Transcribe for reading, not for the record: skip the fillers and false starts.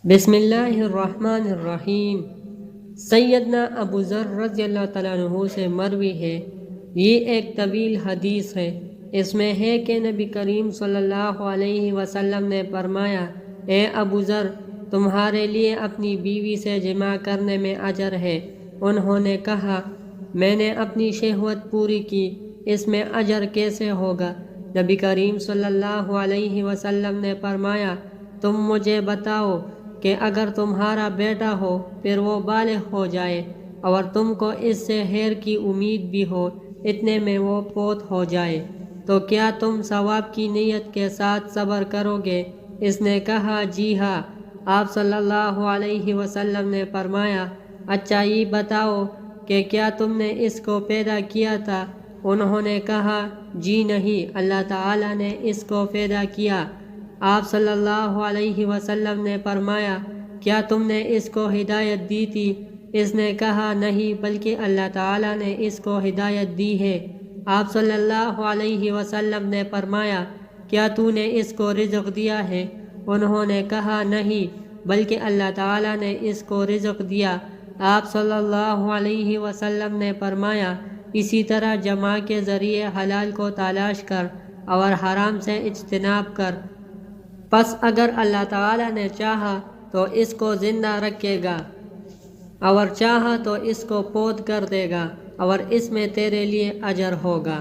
بسم اللہ الرحمن الرحیم۔ سیدنا ابو ذر رضی اللہ تعالیٰ عنہ سے مروی ہے، یہ ایک طویل حدیث ہے۔ اس میں ہے کہ نبی کریم صلی اللہ علیہ وسلم نے فرمایا، اے ابو ذر، تمہارے لیے اپنی بیوی سے جماع کرنے میں اجر ہے۔ انہوں نے کہا، میں نے اپنی شہوت پوری کی، اس میں اجر کیسے ہوگا؟ نبی کریم صلی اللہ علیہ وسلم نے فرمایا، تم مجھے بتاؤ کہ اگر تمہارا بیٹا ہو پھر وہ بالغ ہو جائے اور تم کو اس سے خیر کی امید بھی ہو، اتنے میں وہ فوت ہو جائے، تو کیا تم ثواب کی نیت کے ساتھ صبر کرو گے؟ اس نے کہا، جی ہاں۔ آپ صلی اللہ علیہ وسلم نے فرمایا، اچھا یہ بتاؤ کہ کیا تم نے اس کو پیدا کیا تھا؟ انہوں نے کہا، جی نہیں، اللہ تعالیٰ نے اس کو پیدا کیا۔ آپ صلی اللہ علیہ وسلم نے فرمایا، کیا تم نے اس کو ہدایت دی تھی؟ اس نے کہا، نہیں، بلکہ اللہ تعالیٰ نے اس کو ہدایت دی ہے۔ آپ صلی اللہ علیہ وسلم نے فرمایا، کیا تو نے اس کو رزق دیا ہے؟ انہوں نے کہا، نہیں، بلکہ اللہ تعالیٰ نے اس کو رزق دیا۔ آپ صلی اللہ علیہ وسلم نے فرمایا، اسی طرح جماع کے ذریعے حلال کو تلاش کر اور حرام سے اجتناب کر، پس اگر اللہ تعالیٰ نے چاہا تو اس کو زندہ رکھے گا اور چاہا تو اس کو فوت کر دے گا، اور اس میں تیرے لیے اجر ہوگا۔